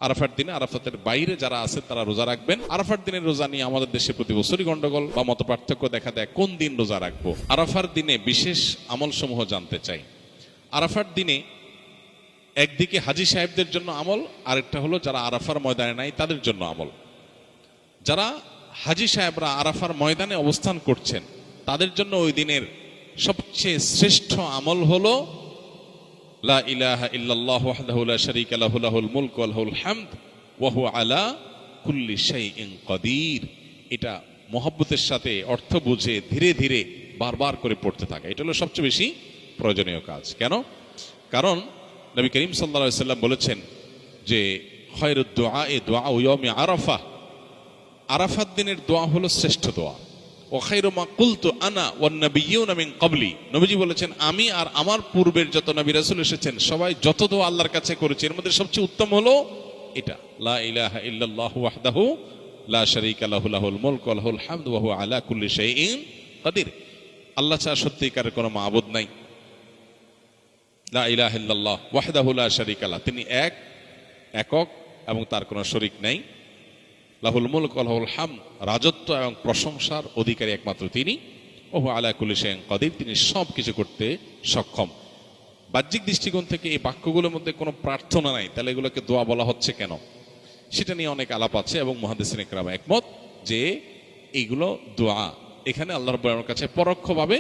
আরাফার দিনে আরাফাতের বাইরে যারা আছে তারা রোজা রাখবেন। আরাফার দিনের রোজা নিয়ে আমাদের দেশে প্রতি বছরই গন্ডগোল বা মত পার্থক্য দেখা দেয়, কোন দিন রোজা রাখবো। আরাফার দিনে বিশেষ আমল সমূহ জানতে চাই। আরাফার দিনে একদিকে হাজী সাহেবদের জন্য আমল, আরেকটা হলো যারা আরাফার ময়দানে নাই তাদের জন্য আমল। যারা হাজী সাহেবরা আরাফার ময়দানে অবস্থান করছেন তাদের জন্য ওই দিনের সবচেয়ে শ্রেষ্ঠ আমল হলো লা ইলাহা ইল্লাল্লাহু ওয়াহদাহু লা শারীকা লাহু লাহুল মুলকু ওয়া লাহুল হামদ ওয়া হুয়া আলা কুল্লি শাইইন কাদির। এটা মহব্বতের সাথে অর্থ বুঝে ধীরে ধীরে বারবার করে পড়তে থাকে, এটা হলো সবচেয়ে বেশি প্রয়োজনীয় কাজ। কেন? কারণ নবী করিম সাল্লাল্লাহু আলাইহি সাল্লাম বলেছেন যে খায়রুদ দুআ দুআউ ইয়াউমি আরাফা, আরাফাত দিনের দোয়া হলো শ্রেষ্ঠ দোয়া। ওয়া খায়রু মা কুলতু আনা ওয়ান নাবিয়্যুনা মিন ক্বাবলি, নবীজি বলেছেন আমি আর আমার পূর্বের যত নবী রাসূল এসেছেন সবাই যত দোয়া আল্লাহর কাছে করেছে এর মধ্যে সবচেয়ে উত্তম হলো এটা, লা ইলাহা ইল্লাল্লাহু ওয়াহদাহু লা শারীকা লাহু লাহুল মুলকু ওয়া লাহুল হামদু ওয়া হুয়া আলা কুল্লি শাইইন কাদির। আল্লাহ ছাড়া সত্যিকারের কোনো মাবুদ নাই। লা ইলাহা ইল্লাল্লাহ ওয়াহদাহু লা শারীকা লাহু, তিনি একক এবং তার কোনো শরীক নাই। লাহুল মুলক ওয়া লাহুল হামদ, রাজত্ব এবং প্রশংসার অধিকারী একমাত্র তিনি। ওহু আলা কুল্লি শাইইন কাদির, তিনি সব কিছু করতে সক্ষম। বাহ্যিক দৃষ্টিকোণ থেকে এই বাক্যগুলোর মধ্যে কোনো প্রার্থনা নাই, তাহলে এগুলোকে দোয়া বলা হচ্ছে কেন, সেটা নিয়ে অনেক আলাপ আছে এবং মুহাদ্দিসিনে কেরাম একমত যে এইগুলো দোয়া। এখানে আল্লাহ রাব্বুল আলামিনের কাছে পরোক্ষভাবে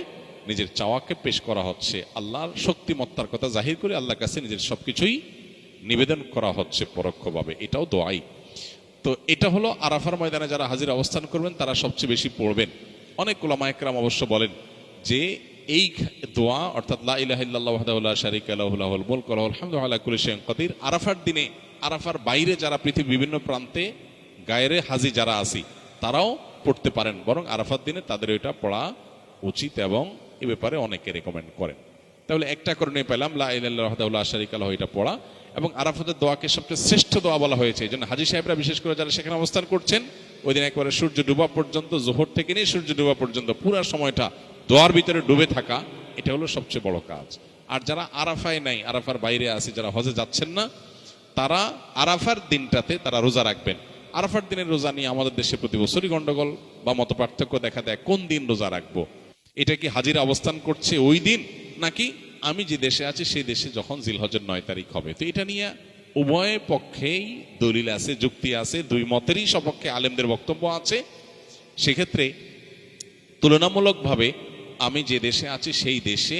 নিজের চাওয়াকে পেশ করা হচ্ছে, আল্লাহর শক্তিমত্তার কথা জাহির করে আল্লাহর কাছে নিজের সবকিছুই নিবেদন করা হচ্ছে পরোক্ষভাবে, এটাও দোয়াই। তো এটা হলো আরাফার ময়দানে যারা হাজির অবস্থান করবেন তারা সবচেয়ে বেশি পড়বেন। অনেক উলামা একরাম অবশ্য বলেন যে এই দোয়া অর্থাৎ লা ইলাহা ইল্লাল্লাহু ওয়াহদাহু লা শারীকা লাহু লাহুল মুলকু ওয়া লাহুল হামদু আলা কুল্লি শাইইন কাদির আরাফার দিনে, আরাফার বাইরে যারা পৃথিবীর বিভিন্ন প্রান্তে গায়রে হাজি যারা আছি তারাও পড়তে পারেন, বরং আরাফার দিনে তাদের এটা পড়া উচিত এবং এ ব্যাপারে অনেকে রেকমেন্ড করেন। তাহলে একটা করে নিয়ে পেলাম লা ইলাহা ইল্লাল্লাহু ওয়াহদাহু লা শারীকা লাহু, এটা পড়া। এবং আরাফাতের দোয়াকে সবচেয়ে শ্রেষ্ঠ দোয়া বলা হয়েছে, এই জন্য হাজী সাহেবরা বিশেষ করে যারা সেখানে অবস্থান করছেন ওই দিন একবারে সূর্য ডুবা পর্যন্ত, জোহর থেকে নিয়ে সূর্য ডুবা পর্যন্ত পুরো সময়টা দোয়ার ভিতরে ডুবে থাকা, এটা হলো সবচেয়ে বড় কাজ। আর যারা আরাফায় নাই, আরাফার বাইরে আছে, যারা হজে যাচ্ছেন না, তারা আরাফার দিনটাতে তারা রোজা রাখবেন। আরাফার দিনের রোজা নিয়ে আমাদের দেশে প্রতি বছরই গন্ডগোল বা মত পার্থক্য দেখা দেয়, কোন দিন রোজা রাখবো। এটা কি হাজিরা অবস্থান করছে ওই দিন, নাকি আমি যে দেশে আছি সেই দেশে যখন জিলহজের 9 তারিখ হবে। তো এটা নিয়ে উভয় পক্ষেই দলিল আছে, যুক্তি আছে, দুই মতেরই সপক্ষে আলেমদের বক্তব্য আছে। সেক্ষেত্রে তুলনামূলকভাবে আমি যে দেশে আছি সেই দেশে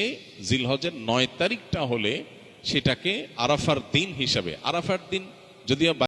জিলহজের 9 তারিখটা হলে সেটাকে আরাফার দিন হিসাবে, আরাফার দিন যদিও